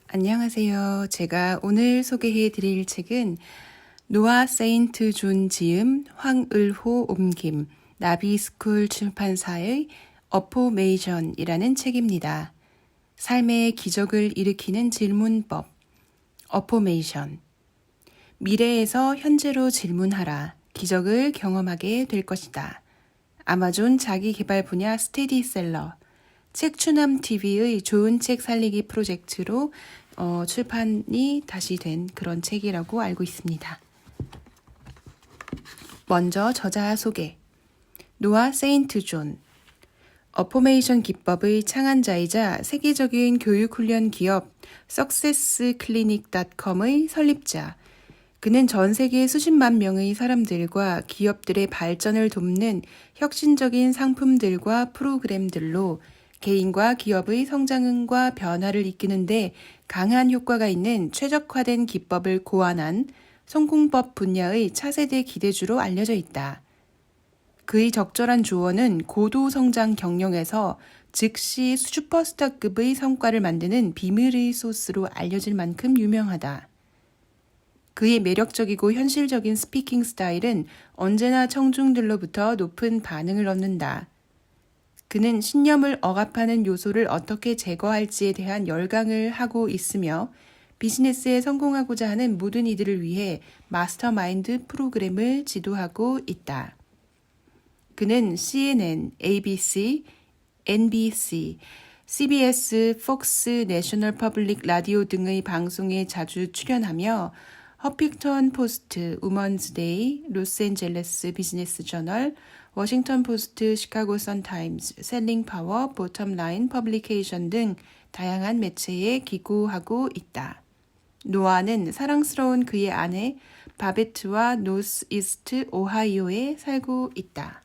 안녕하세요. 제가 오늘 소개해 드릴 책은 노아 세인트 존 지음, 황을호 옮김, 나비스쿨 출판사의 어포메이션이라는 책입니다. 삶의 기적을 일으키는 질문법, 어포메이션. 미래에서 현재로 질문하라. 기적을 경험하게 될 것이다. 아마존 자기개발 분야 스테디셀러. 책추남TV의 좋은 책 살리기 프로젝트로 출판이 다시 된 그런 책이라고 알고 있습니다. 먼저 저자 소개. 노아 세인트 존. 어포메이션 기법의 창안자이자 세계적인 교육훈련 기업 successclinic.com의 설립자. 그는 전 세계 수십만 명의 사람들과 기업들의 발전을 돕는 혁신적인 상품들과 프로그램들로 개인과 기업의 성장과 변화를 이끄는데 강한 효과가 있는 최적화된 기법을 고안한 성공법 분야의 차세대 기대주로 알려져 있다. 그의 적절한 조언은 고도 성장 경영에서 즉시 슈퍼스타급의 성과를 만드는 비밀의 소스로 알려질 만큼 유명하다. 그의 매력적이고 현실적인 스피킹 스타일은 언제나 청중들로부터 높은 반응을 얻는다. 그는 신념을 억압하는 요소를 어떻게 제거할지에 대한 열강을 하고 있으며 비즈니스에 성공하고자 하는 모든 이들을 위해 마스터마인드 프로그램을 지도하고 있다. 그는 CNN, ABC, NBC, CBS, 폭스, 내셔널 퍼블릭 라디오 등의 방송에 자주 출연하며 허핑턴 포스트, 우먼즈 데이, 로스앤젤레스 비즈니스 저널, 워싱턴 포스트, 시카고 선타임즈, 셀링 파워, 보텀 라인 퍼블리케이션 등 다양한 매체에 기고하고 있다. 노아는 사랑스러운 그의 아내 바베트와 노스 이스트 오하이오에 살고 있다.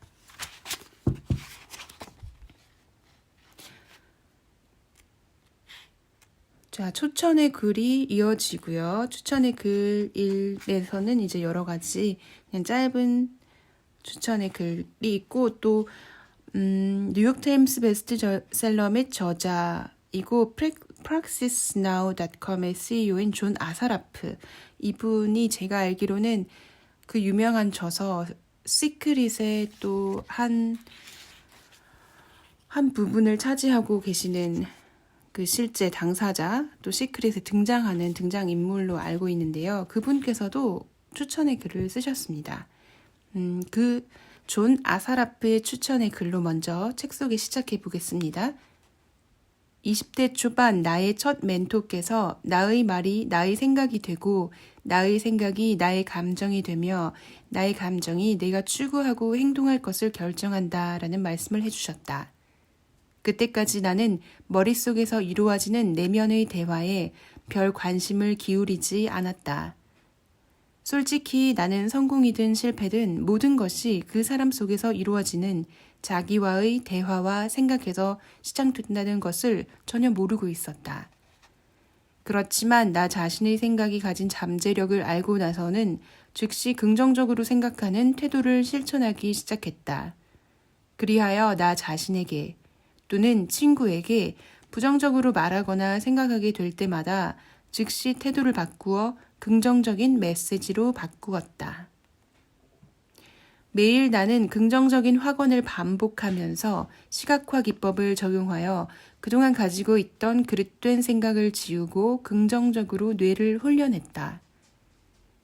자, 추천의 글이 이어지고요. 추천의 글에서는 이제 여러 가지 그냥 짧은 추천의 글이 있고 또 뉴욕타임스 베스트셀러 및 저자이고 praxisnow.com의 CEO인 존 아사라프 이분이 제가 알기로는 그 유명한 저서 시크릿의 또 한 부분을 차지하고 계시는 그 실제 당사자 또 시크릿에 등장하는 등장인물로 알고 있는데요. 그분께서도 추천의 글을 쓰셨습니다. 그 존 아사라프의 추천의 글로 먼저 책 소개 시작해 보겠습니다. 20대 초반 나의 첫 멘토께서 나의 말이 나의 생각이 되고 나의 생각이 나의 감정이 되며 나의 감정이 내가 추구하고 행동할 것을 결정한다라는 말씀을 해주셨다. 그때까지 나는 머릿속에서 이루어지는 내면의 대화에 별 관심을 기울이지 않았다. 솔직히 나는 성공이든 실패든 모든 것이 그 사람 속에서 이루어지는 자기와의 대화와 생각에서 시작된다는 것을 전혀 모르고 있었다. 그렇지만 나 자신의 생각이 가진 잠재력을 알고 나서는 즉시 긍정적으로 생각하는 태도를 실천하기 시작했다. 그리하여 나 자신에게 또는 친구에게 부정적으로 말하거나 생각하게 될 때마다 즉시 태도를 바꾸어 긍정적인 메시지로 바꾸었다. 매일 나는 긍정적인 확언을 반복하면서 시각화 기법을 적용하여 그동안 가지고 있던 그릇된 생각을 지우고 긍정적으로 뇌를 훈련했다.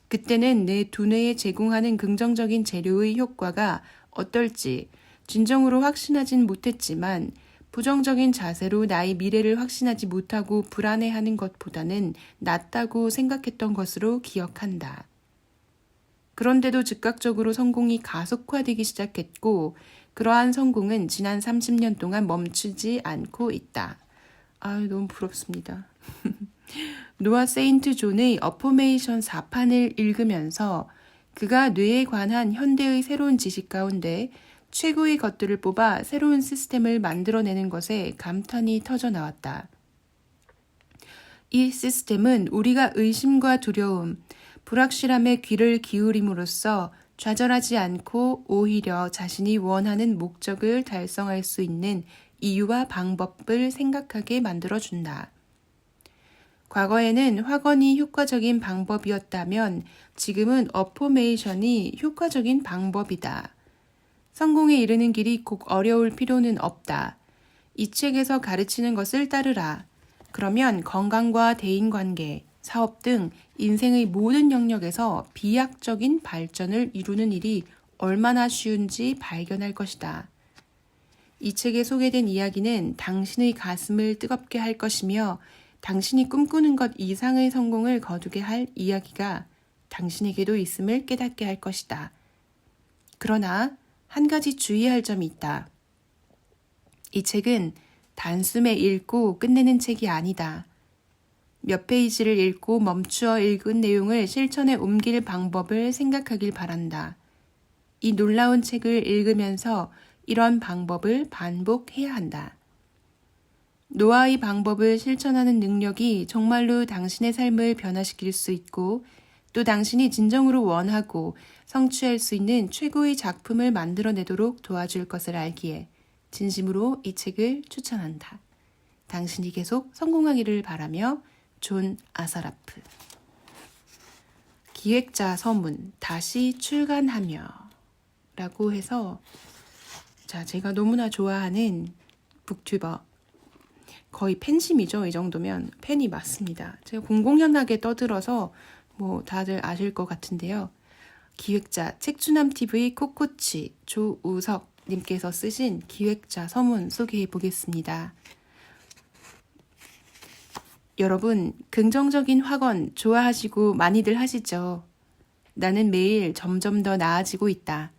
그때는 내 두뇌에 제공하는 긍정적인 재료의 효과가 어떨지 진정으로 확신하진 못했지만 부정적인 자세로 나의 미래를 확신하지 못하고 불안해하는 것보다는 낫다고 생각했던 것으로 기억한다. 그런데도 즉각적으로 성공이 가속화되기 시작했고 그러한 성공은 지난 30년 동안 멈추지 않고 있다. 아유, 너무 부럽습니다. 노아 세인트 존의 어포메이션 4판을 읽으면서 그가 뇌에 관한 현대의 새로운 지식 가운데 최고의 것들을 뽑아 새로운 시스템을 만들어내는 것에 감탄이 터져 나왔다. 이 시스템은 우리가 의심과 두려움, 불확실함에 귀를 기울임으로써 좌절하지 않고 오히려 자신이 원하는 목적을 달성할 수 있는 이유와 방법을 생각하게 만들어준다. 과거에는 확언이 효과적인 방법이었다면 지금은 어포메이션이 효과적인 방법이다. 성공에 이르는 길이 꼭 어려울 필요는 없다. 이 책에서 가르치는 것을 따르라. 그러면 건강과 대인관계, 사업 등 인생의 모든 영역에서 비약적인 발전을 이루는 일이 얼마나 쉬운지 발견할 것이다. 이 책에 소개된 이야기는 당신의 가슴을 뜨겁게 할 것이며 당신이 꿈꾸는 것 이상의 성공을 거두게 할 이야기가 당신에게도 있음을 깨닫게 할 것이다. 그러나 한 가지 주의할 점이 있다. 이 책은 단숨에 읽고 끝내는 책이 아니다. 몇 페이지를 읽고 멈추어 읽은 내용을 실천에 옮길 방법을 생각하길 바란다. 이 놀라운 책을 읽으면서 이런 방법을 반복해야 한다. 노아의 방법을 실천하는 능력이 정말로 당신의 삶을 변화시킬 수 있고 또 당신이 진정으로 원하고 성취할 수 있는 최고의 작품을 만들어내도록 도와줄 것을 알기에 진심으로 이 책을 추천한다. 당신이 계속 성공하기를 바라며 존 아사라프. 기획자 서문 다시 출간하며 라고 해서 제가 너무나 좋아하는 북튜버 거의 팬심이죠. 이 정도면 팬이 맞습니다. 제가 공공연하게 떠들어서 다들 아실 것 같은데요. 기획자 책주남TV 코코치 조우석 님께서 쓰신 기획자 서문 소개해 보겠습니다. 여러분, 긍정적인 확언 좋아하시고 많이들 하시죠? 나는 매일 점점 더 나아지고 있다.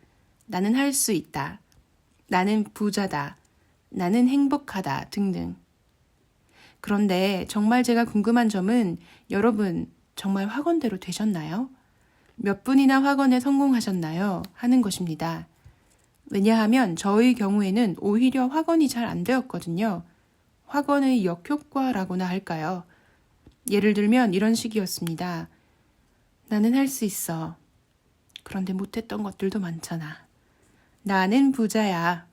나는 할 수 있다. 나는 부자다. 나는 행복하다. 등등. 그런데 정말 제가 궁금한 점은 여러분 정말 확언대로 되셨나요? 몇 분이나 확언에 성공하셨나요? 하는 것입니다. 왜냐하면 저의 경우에는 오히려 확언이 잘 안 되었거든요. 확언의 역효과라고나 할까요? 예를 들면 이런 식이었습니다. 나는 할 수 있어. 그런데 못했던 것들도 많잖아. 나는 부자야.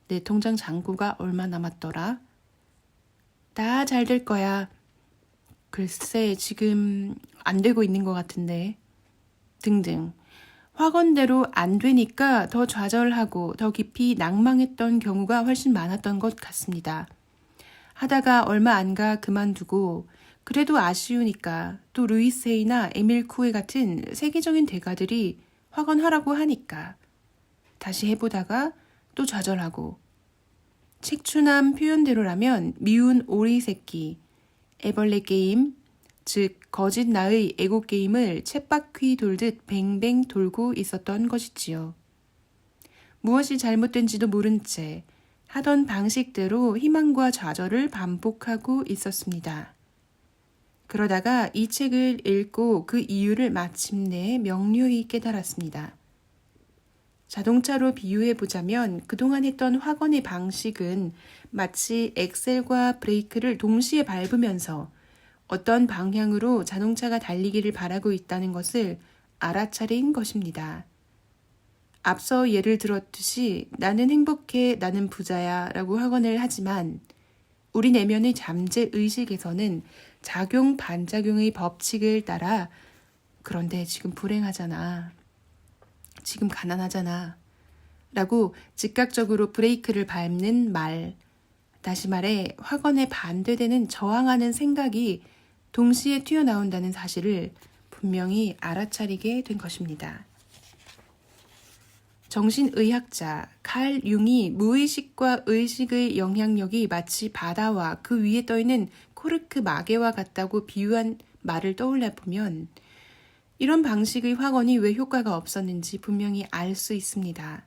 내 통장 잔고가 얼마 남았더라? 다 잘 될 거야. 글쎄, 지금 안 되고 있는 것 같은데. 등등. 확언대로 안 되니까 더 좌절하고 더 깊이 낭망했던 경우가 훨씬 많았던 것 같습니다. 하다가 얼마 안 가 그만두고 그래도 아쉬우니까 또 루이스 헤이나 에밀 쿠에 같은 세계적인 대가들이 확언하라고 하니까 다시 해보다가 또 좌절하고 책추남 표현대로라면 미운 오리 새끼, 애벌레 게임, 즉 거짓 나의 에고 게임을 쳇바퀴 돌듯 뱅뱅 돌고 있었던 것이지요. 무엇이 잘못된지도 모른 채 하던 방식대로 희망과 좌절을 반복하고 있었습니다. 그러다가 이 책을 읽고 그 이유를 마침내 명료히 깨달았습니다. 자동차로 비유해보자면 그동안 했던 확언의 방식은 마치 엑셀과 브레이크를 동시에 밟으면서 어떤 방향으로 자동차가 달리기를 바라고 있다는 것을 알아차린 것입니다. 앞서 예를 들었듯이 나는 행복해, 나는 부자야 라고 확언을 하지만 우리 내면의 잠재의식에서는 작용 반작용의 법칙을 따라 그런데 지금 불행하잖아. 지금 가난하잖아. 라고 즉각적으로 브레이크를 밟는 말. 다시 말해 확언에 반대되는 저항하는 생각이 동시에 튀어나온다는 사실을 분명히 알아차리게 된 것입니다. 정신의학자 칼 융이 무의식과 의식의 영향력이 마치 바다와 그 위에 떠있는 코르크 마개와 같다고 비유한 말을 떠올려 보면 이런 방식의 확언이 왜 효과가 없었는지 분명히 알 수 있습니다.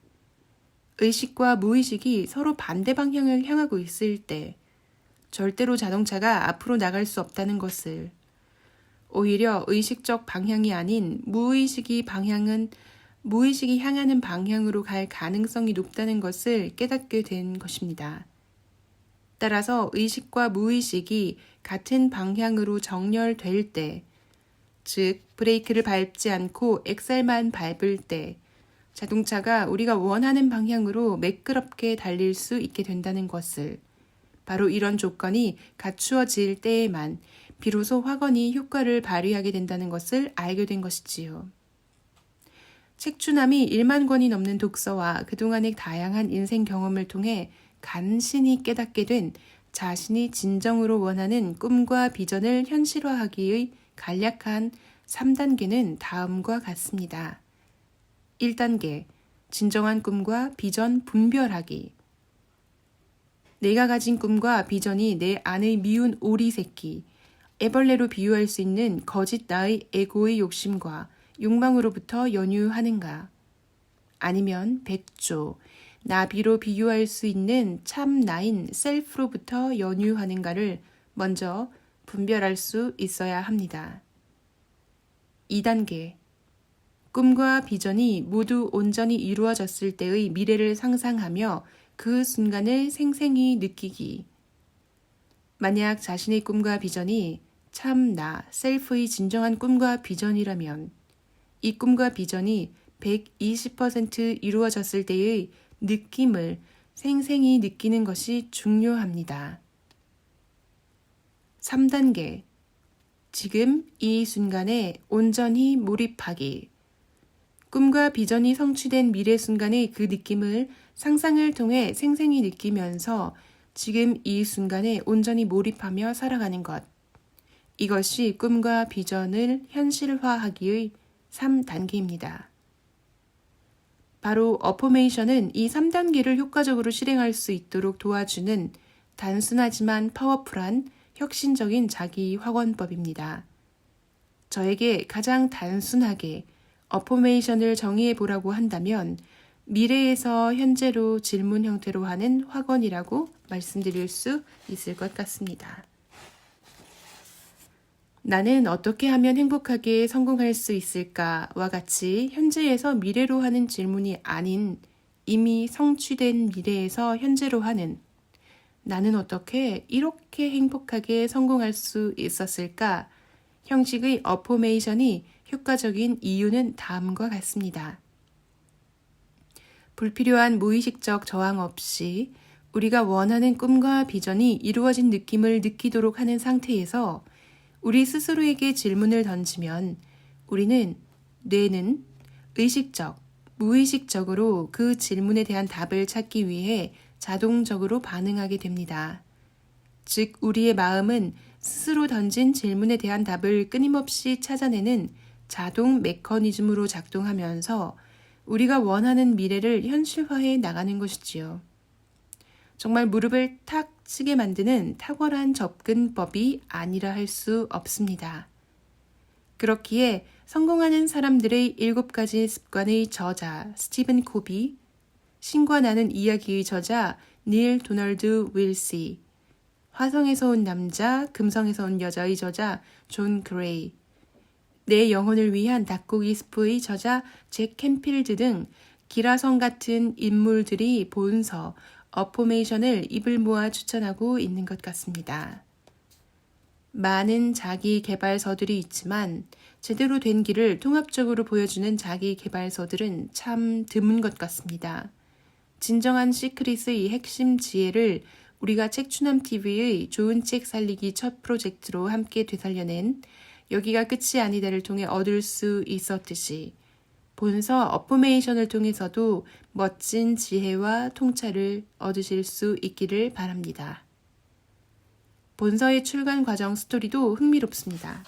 의식과 무의식이 서로 반대 방향을 향하고 있을 때 절대로 자동차가 앞으로 나갈 수 없다는 것을, 오히려 의식적 방향이 아닌 무의식이 향하는 방향으로 갈 가능성이 높다는 것을 깨닫게 된 것입니다. 따라서 의식과 무의식이 같은 방향으로 정렬될 때, 즉 브레이크를 밟지 않고 엑셀만 밟을 때 자동차가 우리가 원하는 방향으로 매끄럽게 달릴 수 있게 된다는 것을, 바로 이런 조건이 갖추어질 때에만 비로소 확언이 효과를 발휘하게 된다는 것을 알게 된 것이지요. 책주남이 1만 권이 넘는 독서와 그동안의 다양한 인생 경험을 통해 간신히 깨닫게 된 자신이 진정으로 원하는 꿈과 비전을 현실화하기의 간략한 3단계는 다음과 같습니다. 1단계, 진정한 꿈과 비전 분별하기. 내가 가진 꿈과 비전이 내 안의 미운 오리 새끼, 애벌레로 비유할 수 있는 거짓 나의 에고의 욕심과 욕망으로부터 연유하는가? 아니면 백조, 나비로 비유할 수 있는 참 나인 셀프로부터 연유하는가를 먼저 분별할 수 있어야 합니다. 2단계, 꿈과 비전이 모두 온전히 이루어졌을 때의 미래를 상상하며 그 순간을 생생히 느끼기. 만약 자신의 꿈과 비전이 참 나, 셀프의 진정한 꿈과 비전이라면 이 꿈과 비전이 120% 이루어졌을 때의 느낌을 생생히 느끼는 것이 중요합니다. 3단계, 지금 이 순간에 온전히 몰입하기. 꿈과 비전이 성취된 미래 순간의 그 느낌을 상상을 통해 생생히 느끼면서 지금 이 순간에 온전히 몰입하며 살아가는 것. 이것이 꿈과 비전을 현실화하기의 3단계입니다. 바로 어포메이션은 이 3단계를 효과적으로 실행할 수 있도록 도와주는 단순하지만 파워풀한 혁신적인 자기 확언법입니다. 저에게 가장 단순하게 어포메이션을 정의해 보라고 한다면 미래에서 현재로 질문 형태로 하는 확언이라고 말씀드릴 수 있을 것 같습니다. 나는 어떻게 하면 행복하게 성공할 수 있을까와 같이 현재에서 미래로 하는 질문이 아닌 이미 성취된 미래에서 현재로 하는 나는 어떻게 이렇게 행복하게 성공할 수 있었을까 형식의 어포메이션이 효과적인 이유는 다음과 같습니다. 불필요한 무의식적 저항 없이 우리가 원하는 꿈과 비전이 이루어진 느낌을 느끼도록 하는 상태에서 우리 스스로에게 질문을 던지면 뇌는 의식적, 무의식적으로 그 질문에 대한 답을 찾기 위해 자동적으로 반응하게 됩니다. 즉, 우리의 마음은 스스로 던진 질문에 대한 답을 끊임없이 찾아내는 자동 메커니즘으로 작동하면서 우리가 원하는 미래를 현실화해 나가는 것이지요. 정말 무릎을 탁 치게 만드는 탁월한 접근법이 아니라 할 수 없습니다. 그렇기에 성공하는 사람들의 7가지 습관의 저자 스티븐 코비, 신과 나는 이야기의 저자 닐 도널드 윌시, 화성에서 온 남자, 금성에서 온 여자의 저자 존 그레이, 내 영혼을 위한 닭고기 스프의 저자 잭 캔필드 등 기라성 같은 인물들이 본서, 어포메이션을 입을 모아 추천하고 있는 것 같습니다. 많은 자기 개발서들이 있지만 제대로 된 길을 통합적으로 보여주는 자기 개발서들은 참 드문 것 같습니다. 진정한 시크릿의 핵심 지혜를 우리가 책추남TV의 좋은 책 살리기 첫 프로젝트로 함께 되살려낸 여기가 끝이 아니다를 통해 얻을 수 있었듯이 본서 어포메이션을 통해서도 멋진 지혜와 통찰을 얻으실 수 있기를 바랍니다. 본서의 출간 과정 스토리도 흥미롭습니다.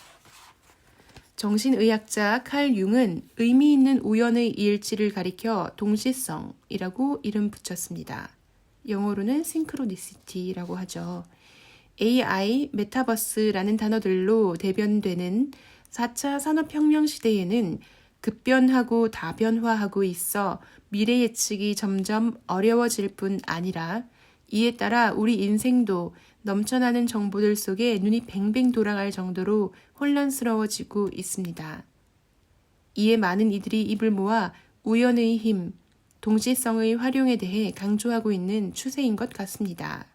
정신의학자 칼 융은 의미 있는 우연의 일치를 가리켜 동시성이라고 이름 붙였습니다. 영어로는 싱크로니시티라고 하죠. AI, 메타버스라는 단어들로 대변되는 4차 산업혁명 시대에는 급변하고 다변화하고 있어 미래 예측이 점점 어려워질 뿐 아니라 이에 따라 우리 인생도 넘쳐나는 정보들 속에 눈이 뱅뱅 돌아갈 정도로 혼란스러워지고 있습니다. 이에 많은 이들이 입을 모아 우연의 힘, 동시성의 활용에 대해 강조하고 있는 추세인 것 같습니다.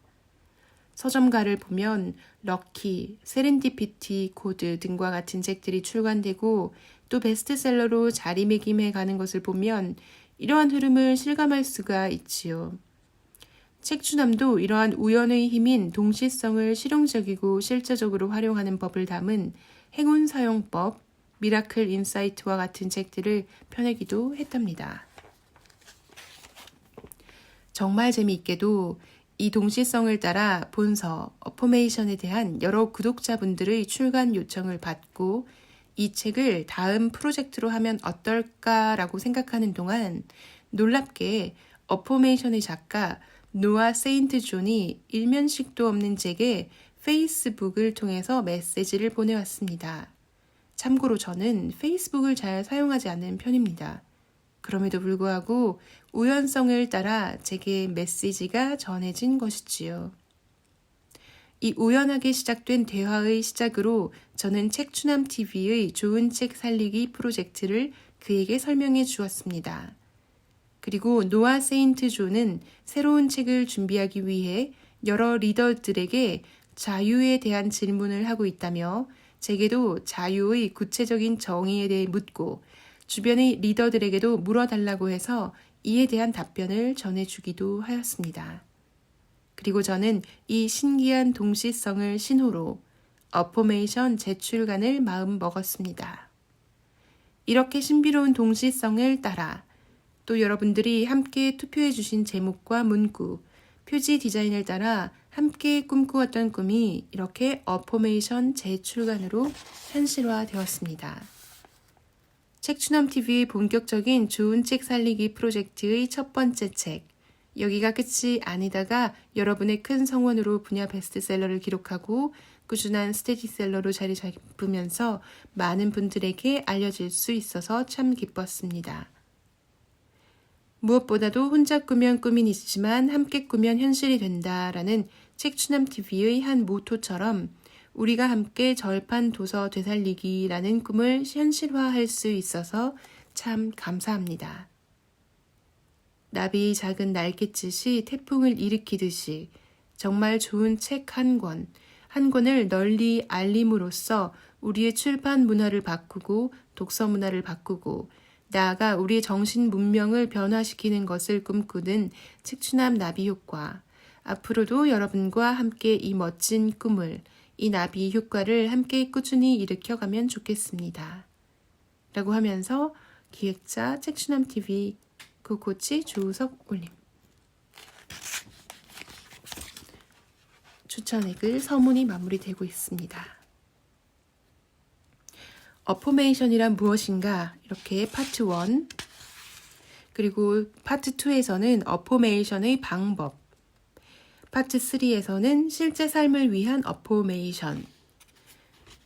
서점가를 보면 럭키, 세렌디피티 코드 등과 같은 책들이 출간되고 또 베스트셀러로 자리매김해 가는 것을 보면 이러한 흐름을 실감할 수가 있지요. 책추남도 이러한 우연의 힘인 동시성을 실용적이고 실제적으로 활용하는 법을 담은 행운 사용법, 미라클 인사이트와 같은 책들을 펴내기도 했답니다. 정말 재미있게도 이 동시성을 따라 본서, 어포메이션에 대한 여러 구독자분들의 출간 요청을 받고 이 책을 다음 프로젝트로 하면 어떨까라고 생각하는 동안 놀랍게 어포메이션의 작가 노아 세인트 존이 일면식도 없는 제게 페이스북을 통해서 메시지를 보내왔습니다. 참고로 저는 페이스북을 잘 사용하지 않는 편입니다. 그럼에도 불구하고 우연성을 따라 제게 메시지가 전해진 것이지요. 이 우연하게 시작된 대화의 시작으로 저는 책추남TV의 좋은 책 살리기 프로젝트를 그에게 설명해 주었습니다. 그리고 노아 세인트 존은 새로운 책을 준비하기 위해 여러 리더들에게 자유에 대한 질문을 하고 있다며 제게도 자유의 구체적인 정의에 대해 묻고 주변의 리더들에게도 물어달라고 해서 이에 대한 답변을 전해주기도 하였습니다. 그리고 저는 이 신기한 동시성을 신호로 어포메이션 재출간을 마음 먹었습니다. 이렇게 신비로운 동시성을 따라 또 여러분들이 함께 투표해 주신 제목과 문구, 표지 디자인을 따라 함께 꿈꾸었던 꿈이 이렇게 어포메이션 재출간으로 현실화되었습니다. 책추남TV의 본격적인 좋은 책 살리기 프로젝트의 첫 번째 책, 여기가 끝이 아니다가 여러분의 큰 성원으로 분야 베스트셀러를 기록하고 꾸준한 스테디셀러로 자리 잡으면서 많은 분들에게 알려질 수 있어서 참 기뻤습니다. 무엇보다도 혼자 꾸면 꿈이 있지만 함께 꾸면 현실이 된다라는 책추남TV의 한 모토처럼 우리가 함께 절판 도서 되살리기라는 꿈을 현실화할 수 있어서 참 감사합니다. 나비의 작은 날갯짓이 태풍을 일으키듯이 정말 좋은 책 한 권을 널리 알림으로써 우리의 출판 문화를 바꾸고 독서 문화를 바꾸고 나아가 우리의 정신 문명을 변화시키는 것을 꿈꾸는 책추남 나비 효과. 앞으로도 여러분과 함께 이 멋진 꿈을, 이 나비 효과를 함께 꾸준히 일으켜가면 좋겠습니다. 라고 하면서 기획자 책추남TV 코코치 조우석 올림. 추천액을 서문이 마무리되고 있습니다. 어포메이션이란 무엇인가? 이렇게 파트 1 그리고 파트 2에서는 어포메이션의 방법 파트 3에서는 실제 삶을 위한 어포메이션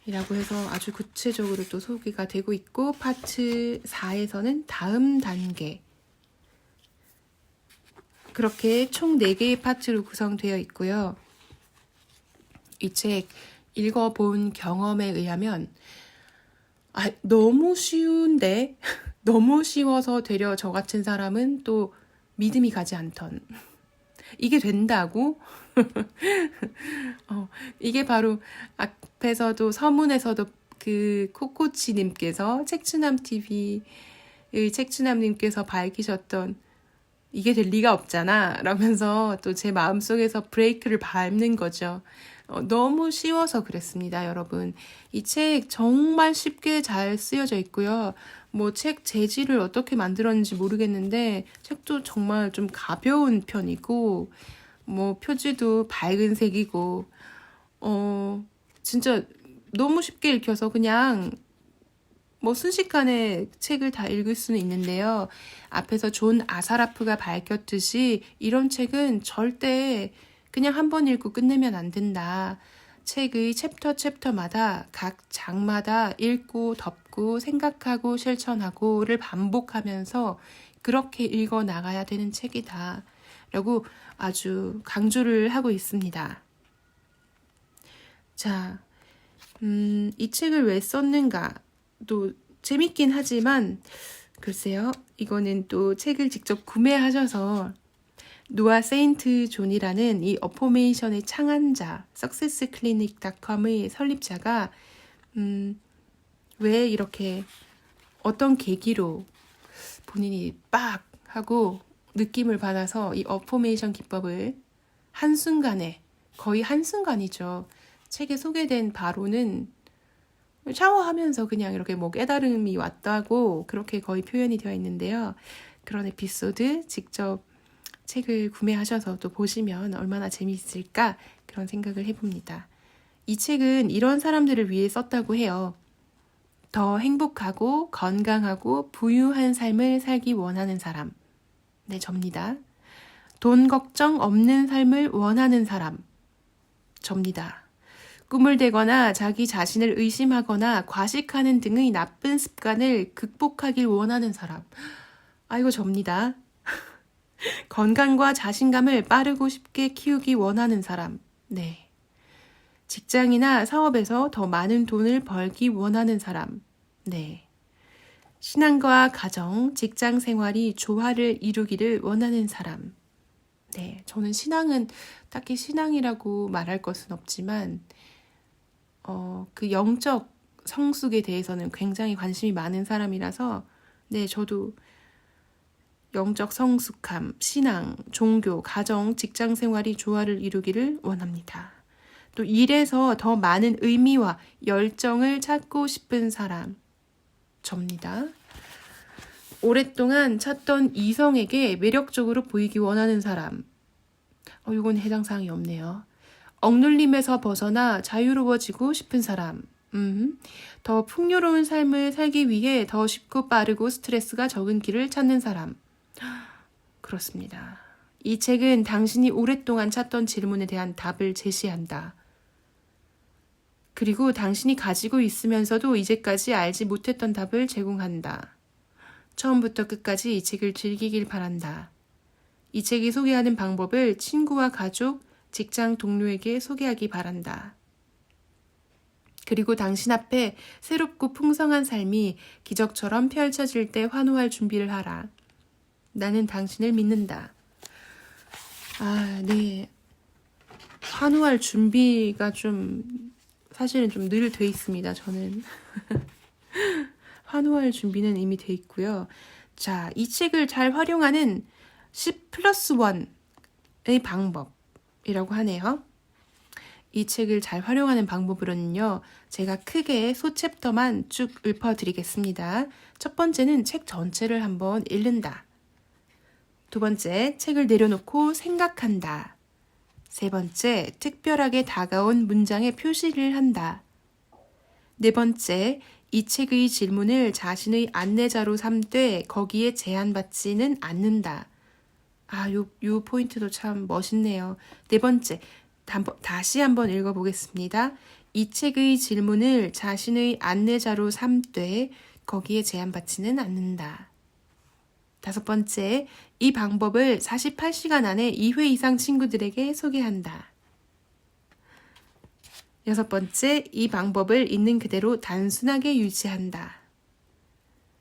이라고 해서 아주 구체적으로 또 소개가 되고 있고 파트 4에서는 다음 단계 그렇게 총 4개의 파트로 구성되어 있고요. 이 책 읽어본 경험에 의하면 너무 쉬운데 너무 쉬워서 되려 저 같은 사람은 또 믿음이 가지 않던 이게 된다고? 이게 바로 앞에서도 서문에서도 그 코코치님께서 책추남TV의 책추남님께서 밝히셨던 이게 될 리가 없잖아 라면서 또 제 마음속에서 브레이크를 밟는 거죠. 너무 쉬워서 그랬습니다, 여러분. 이 책 정말 쉽게 잘 쓰여져 있고요. 뭐 책 재질을 어떻게 만들었는지 모르겠는데 책도 정말 좀 가벼운 편이고 뭐 표지도 밝은 색이고 진짜 너무 쉽게 읽혀서 그냥 뭐 순식간에 책을 다 읽을 수는 있는데요. 앞에서 존 아사라프가 밝혔듯이 이런 책은 절대 그냥 한 번 읽고 끝내면 안 된다. 책의 챕터마다 각 장마다 읽고 덮고 생각하고 실천하고를 반복하면서 그렇게 읽어 나가야 되는 책이다. 라고 아주 강조를 하고 있습니다. 자, 이 책을 왜 썼는가? 또 재밌긴 하지만 글쎄요. 이거는 또 책을 직접 구매하셔서 노아 세인트 존이라는 이 어포메이션의 창안자, successclinic.com의 설립자가 왜 이렇게 어떤 계기로 본인이 빡 하고 느낌을 받아서 이 어포메이션 기법을 한순간에, 거의 한순간이죠. 책에 소개된 바로는 샤워하면서 그냥 이렇게 뭐 깨달음이 왔다고 그렇게 거의 표현이 되어 있는데요. 그런 에피소드 직접 책을 구매하셔서 또 보시면 얼마나 재미있을까 그런 생각을 해봅니다. 이 책은 이런 사람들을 위해 썼다고 해요. 더 행복하고 건강하고 부유한 삶을 살기 원하는 사람. 네, 접니다. 돈 걱정 없는 삶을 원하는 사람. 접니다. 꿈을 대거나 자기 자신을 의심하거나 과식하는 등의 나쁜 습관을 극복하길 원하는 사람. 아이고, 접니다. 건강과 자신감을 빠르고 쉽게 키우기 원하는 사람. 네. 직장이나 사업에서 더 많은 돈을 벌기 원하는 사람. 네. 신앙과 가정, 직장 생활이 조화를 이루기를 원하는 사람. 네. 저는 신앙은 딱히 신앙이라고 말할 것은 없지만, 그 영적 성숙에 대해서는 굉장히 관심이 많은 사람이라서, 네, 저도 영적 성숙함, 신앙, 종교, 가정, 직장 생활이 조화를 이루기를 원합니다. 또 일에서 더 많은 의미와 열정을 찾고 싶은 사람. 접니다. 오랫동안 찾던 이성에게 매력적으로 보이기 원하는 사람. 이건 해당 사항이 없네요. 억눌림에서 벗어나 자유로워지고 싶은 사람. 더 풍요로운 삶을 살기 위해 더 쉽고 빠르고 스트레스가 적은 길을 찾는 사람. 그렇습니다. 이 책은 당신이 오랫동안 찾던 질문에 대한 답을 제시한다. 그리고 당신이 가지고 있으면서도 이제까지 알지 못했던 답을 제공한다. 처음부터 끝까지 이 책을 즐기길 바란다. 이 책이 소개하는 방법을 친구와 가족, 직장 동료에게 소개하기 바란다. 그리고 당신 앞에 새롭고 풍성한 삶이 기적처럼 펼쳐질 때 환호할 준비를 하라. 나는 당신을 믿는다. 네. 환호할 준비가 사실은 좀 늘 돼 있습니다, 저는. 환호할 준비는 이미 돼 있고요. 자, 이 책을 잘 활용하는 10+1의 방법이라고 하네요. 이 책을 잘 활용하는 방법으로는요, 제가 크게 소챕터만 쭉 읊어드리겠습니다. 첫 번째는 책 전체를 한번 읽는다. 두 번째, 책을 내려놓고 생각한다. 세 번째, 특별하게 다가온 문장에 표시를 한다. 네 번째, 이 책의 질문을 자신의 안내자로 삼되 거기에 제한받지는 않는다. 요 포인트도 참 멋있네요. 네 번째, 다시 한번 읽어보겠습니다. 이 책의 질문을 자신의 안내자로 삼되 거기에 제한받지는 않는다. 다섯 번째, 이 방법을 48시간 안에 2회 이상 친구들에게 소개한다. 여섯 번째, 이 방법을 있는 그대로 단순하게 유지한다.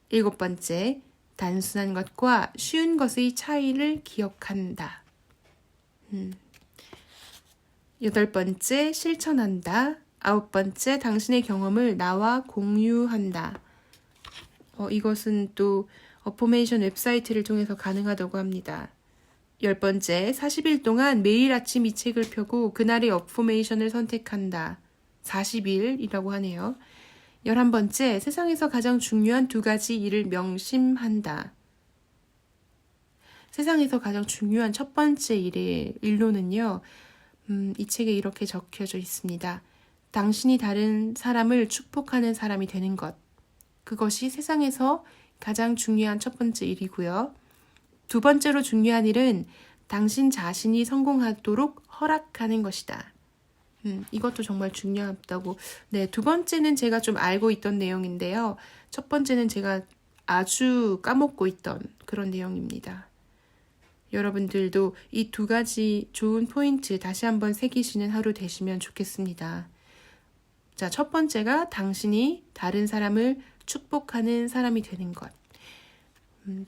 일곱 번째, 단순한 것과 쉬운 것의 차이를 기억한다. 여덟 번째, 실천한다. 아홉 번째, 당신의 경험을 나와 공유한다. 이것은 또 어포메이션 웹사이트를 통해서 가능하다고 합니다. 10번째, 40일 동안 매일 아침 이 책을 펴고 그날의 어포메이션을 선택한다. 40일이라고 하네요. 11번째, 세상에서 가장 중요한 2가지 일을 명심한다. 세상에서 가장 중요한 첫 번째 일로는요, 이 책에 이렇게 적혀져 있습니다. 당신이 다른 사람을 축복하는 사람이 되는 것. 그것이 세상에서 가장 중요한 첫 번째 일이고요. 두 번째로 중요한 일은 당신 자신이 성공하도록 허락하는 것이다. 이것도 정말 중요하다고. 네, 두 번째는 제가 좀 알고 있던 내용인데요. 첫 번째는 제가 아주 까먹고 있던 그런 내용입니다. 여러분들도 이 2가지 좋은 포인트 다시 한번 새기시는 하루 되시면 좋겠습니다. 자, 첫 번째가 당신이 다른 사람을 축복하는 사람이 되는 것.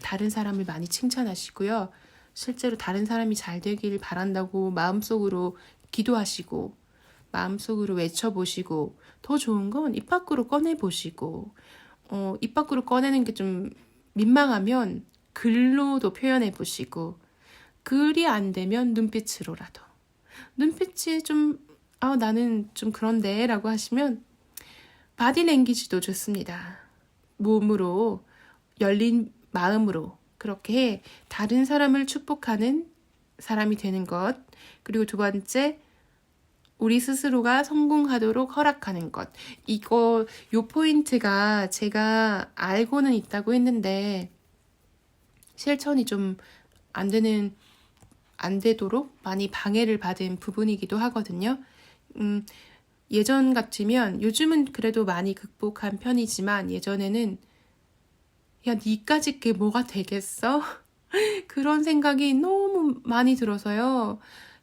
다른 사람을 많이 칭찬하시고요. 실제로 다른 사람이 잘 되길 바란다고 마음속으로 기도하시고 마음속으로 외쳐보시고 더 좋은 건 입 밖으로 꺼내보시고 입 밖으로 꺼내는 게 좀 민망하면 글로도 표현해보시고 글이 안 되면 눈빛으로라도 눈빛이 좀, 나는 좀 그런데 라고 하시면 바디랭귀지도 좋습니다. 몸으로, 열린 마음으로 그렇게 다른 사람을 축복하는 사람이 되는 것. 그리고 두 번째, 우리 스스로가 성공하도록 허락하는 것. 요 포인트가 제가 알고는 있다고 했는데 실천이 좀 안 되도록 많이 방해를 받은 부분이기도 하거든요. 예전 같으면 요즘은 그래도 많이 극복한 편이지만 예전에는 야, 니까짓 게 뭐가 되겠어? 그런 생각이 너무 많이 들어서요.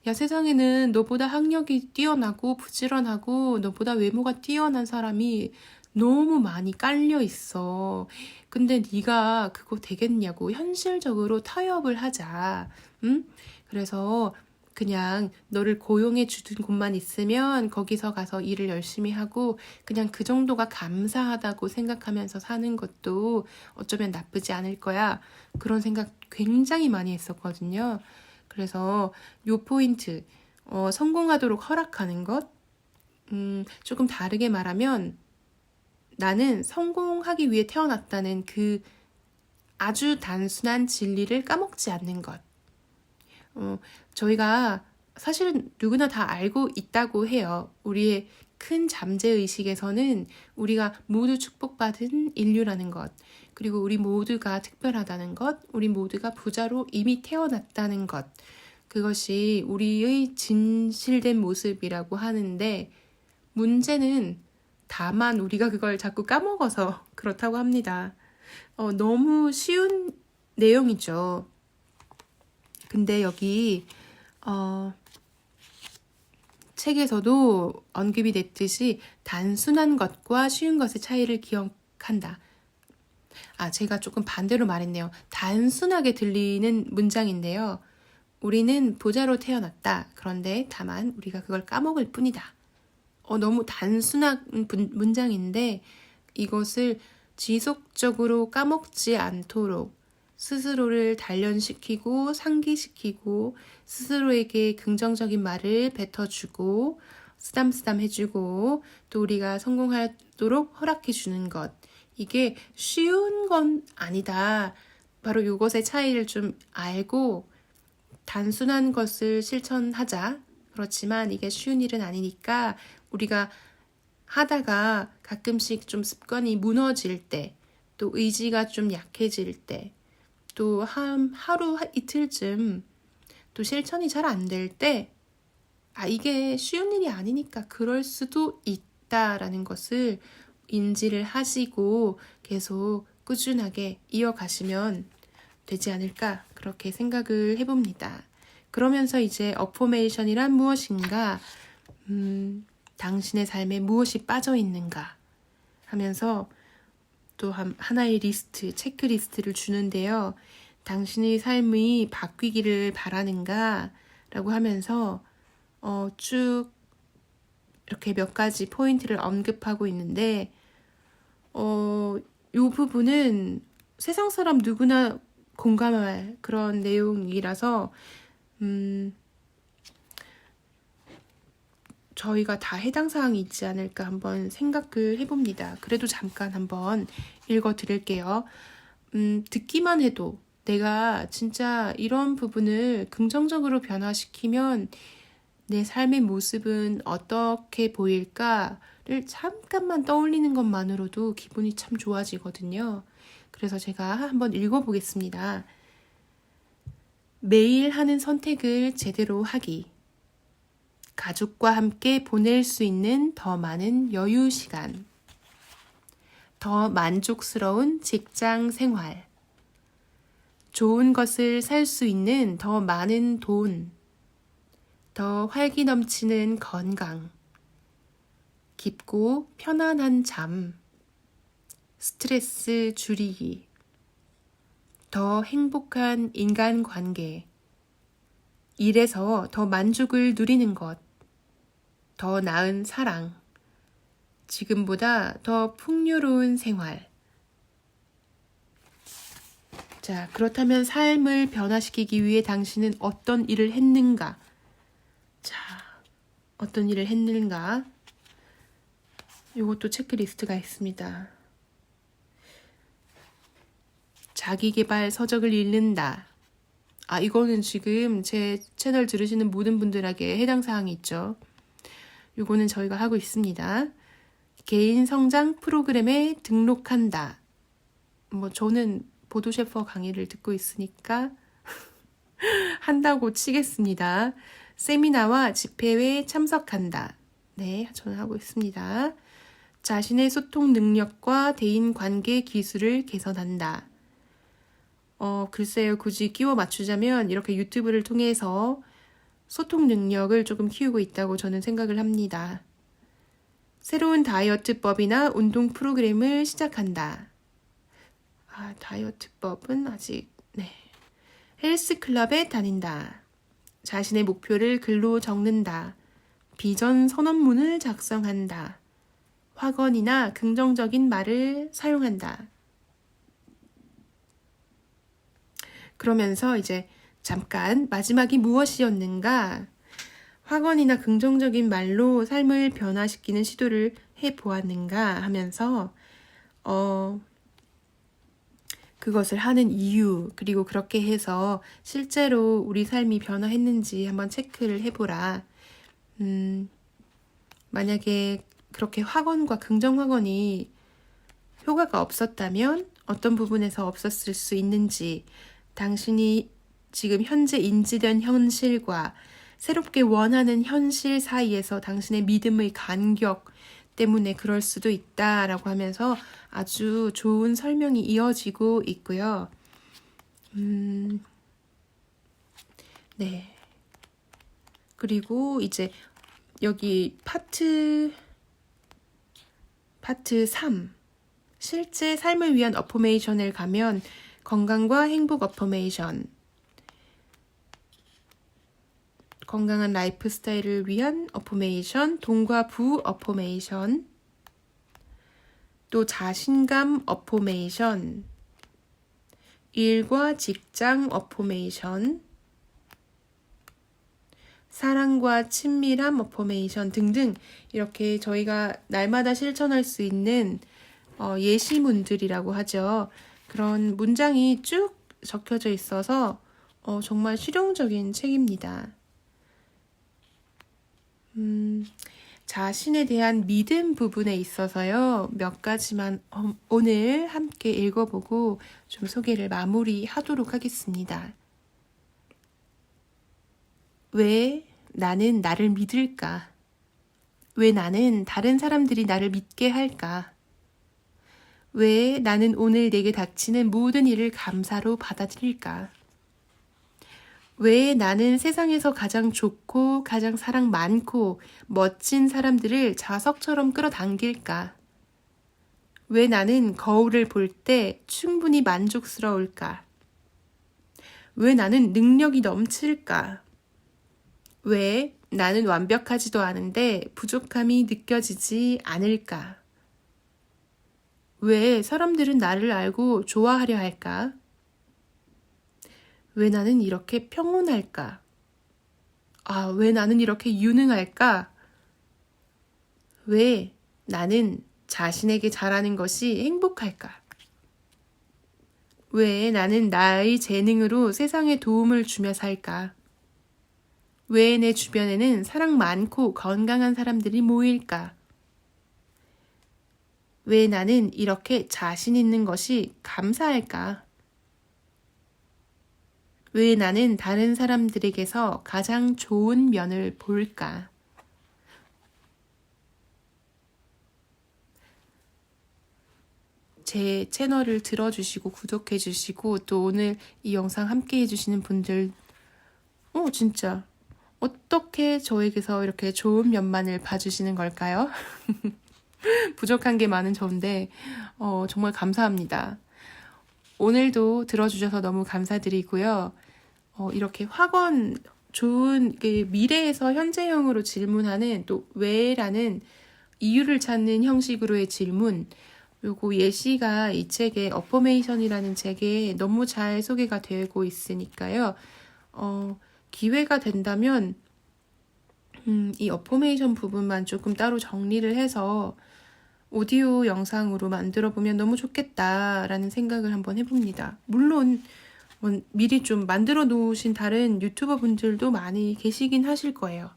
야, 세상에는 너보다 학력이 뛰어나고 부지런하고 너보다 외모가 뛰어난 사람이 너무 많이 깔려 있어. 근데 네가 그거 되겠냐고 현실적으로 타협을 하자. 응? 그래서 그냥 너를 고용해 주는 곳만 있으면 거기서 가서 일을 열심히 하고 그냥 그 정도가 감사하다고 생각하면서 사는 것도 어쩌면 나쁘지 않을 거야. 그런 생각 굉장히 많이 했었거든요. 그래서 요 포인트, 성공하도록 허락하는 것, 조금 다르게 말하면 나는 성공하기 위해 태어났다는 그 아주 단순한 진리를 까먹지 않는 것. 저희가 사실은 누구나 다 알고 있다고 해요. 우리의 큰 잠재의식에서는 우리가 모두 축복받은 인류라는 것, 그리고 우리 모두가 특별하다는 것, 우리 모두가 부자로 이미 태어났다는 것, 그것이 우리의 진실된 모습이라고 하는데 문제는 다만 우리가 그걸 자꾸 까먹어서 그렇다고 합니다. 너무 쉬운 내용이죠. 근데 여기 책에서도 언급이 됐듯이 단순한 것과 쉬운 것의 차이를 기억한다. 제가 조금 반대로 말했네요. 단순하게 들리는 문장인데요. 우리는 부자로 태어났다. 그런데 다만 우리가 그걸 까먹을 뿐이다. 너무 단순한 문장인데 이것을 지속적으로 까먹지 않도록 스스로를 단련시키고 상기시키고 스스로에게 긍정적인 말을 뱉어주고 쓰담쓰담 해주고 또 우리가 성공하도록 허락해주는 것. 이게 쉬운 건 아니다. 바로 이것의 차이를 좀 알고 단순한 것을 실천하자. 그렇지만 이게 쉬운 일은 아니니까 우리가 하다가 가끔씩 좀 습관이 무너질 때, 또 의지가 좀 약해질 때, 또 하루 이틀쯤 또 실천이 잘 안 될 때, 이게 쉬운 일이 아니니까 그럴 수도 있다라는 것을 인지를 하시고 계속 꾸준하게 이어가시면 되지 않을까 그렇게 생각을 해봅니다. 그러면서 이제 어포메이션이란 무엇인가, 당신의 삶에 무엇이 빠져 있는가 하면서 또 하나의 리스트, 체크리스트를 주는데요. 당신의 삶이 바뀌기를 바라는가 라고 하면서 쭉 이렇게 몇 가지 포인트를 언급하고 있는데 이 부분은 세상 사람 누구나 공감할 그런 내용이라서 저희가 다 해당 사항이 있지 않을까 한번 생각을 해봅니다. 그래도 잠깐 한번 읽어드릴게요. 듣기만 해도 내가 진짜 이런 부분을 긍정적으로 변화시키면 내 삶의 모습은 어떻게 보일까를 잠깐만 떠올리는 것만으로도 기분이 참 좋아지거든요. 그래서 제가 한번 읽어보겠습니다. 매일 하는 선택을 제대로 하기. 가족과 함께 보낼 수 있는 더 많은 여유 시간. 더 만족스러운 직장 생활. 좋은 것을 살 수 있는 더 많은 돈. 더 활기 넘치는 건강. 깊고 편안한 잠. 스트레스 줄이기. 더 행복한 인간관계. 일에서 더 만족을 누리는 것. 더 나은 사랑. 지금보다 더 풍요로운 생활. 자, 그렇다면 삶을 변화시키기 위해 당신은 어떤 일을 했는가? 자, 어떤 일을 했는가. 이것도 체크리스트가 있습니다. 자기계발 서적을 읽는다. 이거는 지금 제 채널 들으시는 모든 분들에게 해당 사항이 있죠. 이거는 저희가 하고 있습니다. 개인 성장 프로그램에 등록한다. 저는 보도 셰퍼 강의를 듣고 있으니까 한다고 치겠습니다. 세미나와 집회에 참석한다. 네, 저는 하고 있습니다. 자신의 소통 능력과 대인관계 기술을 개선한다. 글쎄요, 굳이 끼워 맞추자면 이렇게 유튜브를 통해서 소통 능력을 조금 키우고 있다고 저는 생각을 합니다. 새로운 다이어트법이나 운동 프로그램을 시작한다. 다이어트법은 아직, 네. 헬스클럽에 다닌다. 자신의 목표를 글로 적는다. 비전 선언문을 작성한다. 확언이나 긍정적인 말을 사용한다. 그러면서 이제 잠깐 마지막이 무엇이었는가? 확언이나 긍정적인 말로 삶을 변화시키는 시도를 해보았는가 하면서 그것을 하는 이유, 그리고 그렇게 해서 실제로 우리 삶이 변화했는지 한번 체크를 해보라. 만약에 그렇게 확언과 긍정 확언이 효과가 없었다면 어떤 부분에서 없었을 수 있는지, 당신이 지금 현재 인지된 현실과 새롭게 원하는 현실 사이에서 당신의 믿음의 간격 때문에 그럴 수도 있다라고 하면서 아주 좋은 설명이 이어지고 있고요. 네. 그리고 이제 여기 파트 3 실제 삶을 위한 어포메이션을 가면 건강과 행복 어포메이션, 건강한 라이프 스타일을 위한 어포메이션, 돈과 부 어포메이션, 또 자신감 어포메이션, 일과 직장 어포메이션, 사랑과 친밀함 어포메이션 등등 이렇게 저희가 날마다 실천할 수 있는 예시문들이라고 하죠. 그런 문장이 쭉 적혀져 있어서 정말 실용적인 책입니다. 자신에 대한 믿음 부분에 있어서요, 몇 가지만 오늘 함께 읽어보고 좀 소개를 마무리하도록 하겠습니다. 왜 나는 나를 믿을까? 왜 나는 다른 사람들이 나를 믿게 할까? 왜 나는 오늘 내게 닥치는 모든 일을 감사로 받아들일까? 왜 나는 세상에서 가장 좋고 가장 사랑 많고 멋진 사람들을 자석처럼 끌어당길까? 왜 나는 거울을 볼 때 충분히 만족스러울까? 왜 나는 능력이 넘칠까? 왜 나는 완벽하지도 않은데 부족함이 느껴지지 않을까? 왜 사람들은 나를 알고 좋아하려 할까? 왜 나는 이렇게 평온할까? 왜 나는 이렇게 유능할까? 왜 나는 자신에게 잘하는 것이 행복할까? 왜 나는 나의 재능으로 세상에 도움을 주며 살까? 왜 내 주변에는 사랑 많고 건강한 사람들이 모일까? 왜 나는 이렇게 자신 있는 것이 감사할까? 왜 나는 다른 사람들에게서 가장 좋은 면을 볼까? 제 채널을 들어주시고 구독해주시고 또 오늘 이 영상 함께 해주시는 분들 진짜 어떻게 저에게서 이렇게 좋은 면만을 봐주시는 걸까요? 부족한 게 많은 저인데 정말 감사합니다. 오늘도 들어주셔서 너무 감사드리고요. 이렇게 확언 좋은 미래에서 현재형으로 질문하는 또 왜라는 이유를 찾는 형식으로의 질문, 요거 예시가 이 책의 어포메이션이라는 책에 너무 잘 소개가 되고 있으니까요. 기회가 된다면 이 어포메이션 부분만 조금 따로 정리를 해서 오디오 영상으로 만들어 보면 너무 좋겠다라는 생각을 한번 해봅니다. 물론 미리 좀 만들어 놓으신 다른 유튜버 분들도 많이 계시긴 하실 거예요.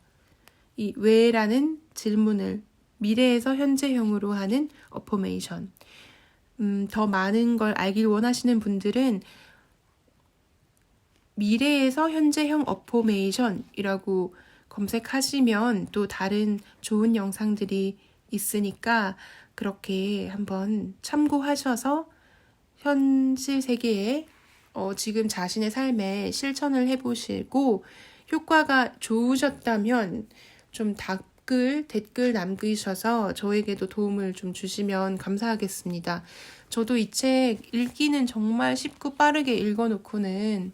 이 왜라는 질문을 미래에서 현재형으로 하는 어포메이션. 더 많은 걸 알길 원하시는 분들은 미래에서 현재형 어포메이션이라고 검색하시면 또 다른 좋은 영상들이 있으니까 그렇게 한번 참고하셔서 현실 세계에 지금 자신의 삶에 실천을 해보시고 효과가 좋으셨다면 좀 댓글 남기셔서 저에게도 도움을 좀 주시면 감사하겠습니다. 저도 이 책 읽기는 정말 쉽고 빠르게 읽어놓고는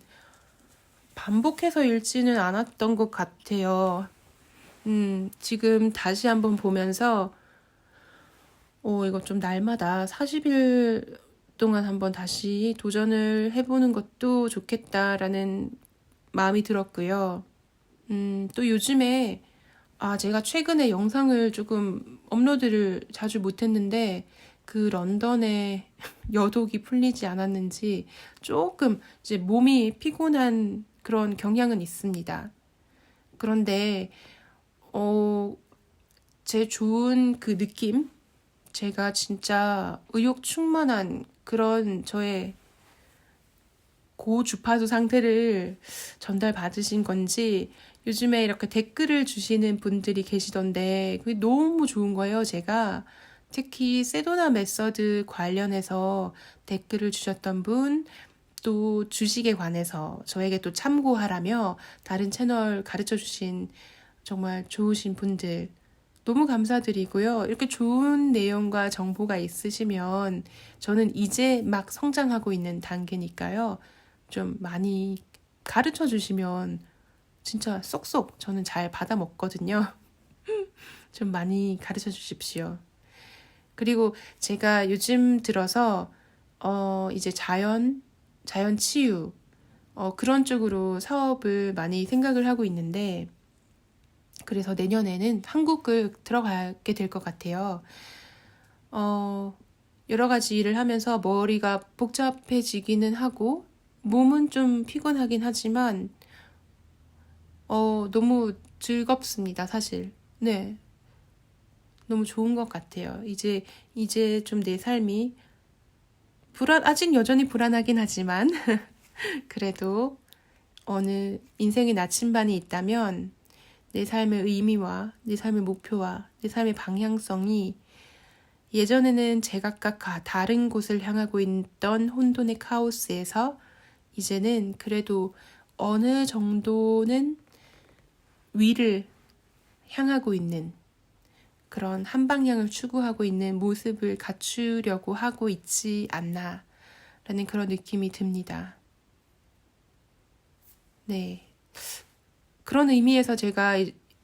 반복해서 읽지는 않았던 것 같아요. 지금 다시 한번 보면서 이거 좀 날마다 40일 동안 한번 다시 도전을 해보는 것도 좋겠다라는 마음이 들었고요. 또 요즘에 제가 최근에 영상을 조금 업로드를 자주 못했는데 그 런던의 여독이 풀리지 않았는지 조금 이제 몸이 피곤한 그런 경향은 있습니다. 그런데 제 좋은 그 느낌, 제가 진짜 의욕 충만한 그런 저의 고주파수 상태를 전달받으신 건지 요즘에 이렇게 댓글을 주시는 분들이 계시던데 그게 너무 좋은 거예요. 제가 특히 세도나 메서드 관련해서 댓글을 주셨던 분, 또 주식에 관해서 저에게 또 참고하라며 다른 채널 가르쳐 주신 정말 좋으신 분들 너무 감사드리고요. 이렇게 좋은 내용과 정보가 있으시면 저는 이제 막 성장하고 있는 단계니까요. 좀 많이 가르쳐 주시면 진짜 쏙쏙 저는 잘 받아 먹거든요. 좀 많이 가르쳐 주십시오. 그리고 제가 요즘 들어서 이제 자연 치유 그런 쪽으로 사업을 많이 생각을 하고 있는데 그래서 내년에는 한국을 들어가게 될 것 같아요. 여러 가지 일을 하면서 머리가 복잡해지기는 하고 몸은 좀 피곤하긴 하지만 너무 즐겁습니다, 사실. 네. 너무 좋은 것 같아요. 이제 좀 내 삶이 아직 여전히 불안하긴 하지만 그래도 어느 인생의 나침반이 있다면 내 삶의 의미와 내 삶의 목표와 내 삶의 방향성이 예전에는 제각각 다른 곳을 향하고 있던 혼돈의 카오스에서 이제는 그래도 어느 정도는 위를 향하고 있는 그런 한 방향을 추구하고 있는 모습을 갖추려고 하고 있지 않나라는 그런 느낌이 듭니다. 네. 그런 의미에서 제가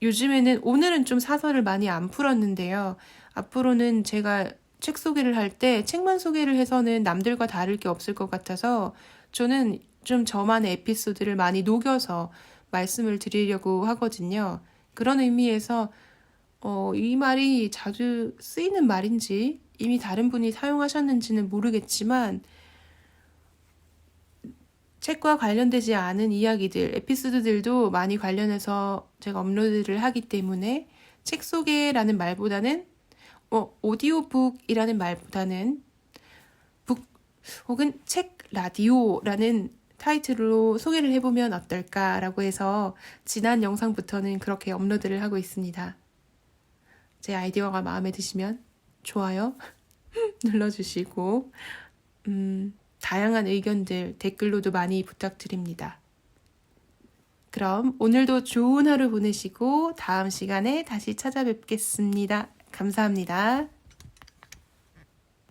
요즘에는 오늘은 좀 사설을 많이 안 풀었는데요. 앞으로는 제가 책 소개를 할 때 책만 소개를 해서는 남들과 다를 게 없을 것 같아서 저는 좀 저만의 에피소드를 많이 녹여서 말씀을 드리려고 하거든요. 그런 의미에서 이 말이 자주 쓰이는 말인지 이미 다른 분이 사용하셨는지는 모르겠지만 책과 관련되지 않은 이야기들, 에피소드들도 많이 관련해서 제가 업로드를 하기 때문에 책 소개라는 말보다는 오디오북이라는 말보다는 북 혹은 책 라디오라는 타이틀로 소개를 해보면 어떨까라고 해서 지난 영상부터는 그렇게 업로드를 하고 있습니다. 제 아이디어가 마음에 드시면 좋아요 눌러주시고 다양한 의견들 댓글로도 많이 부탁드립니다. 그럼 오늘도 좋은 하루 보내시고 다음 시간에 다시 찾아뵙겠습니다. 감사합니다.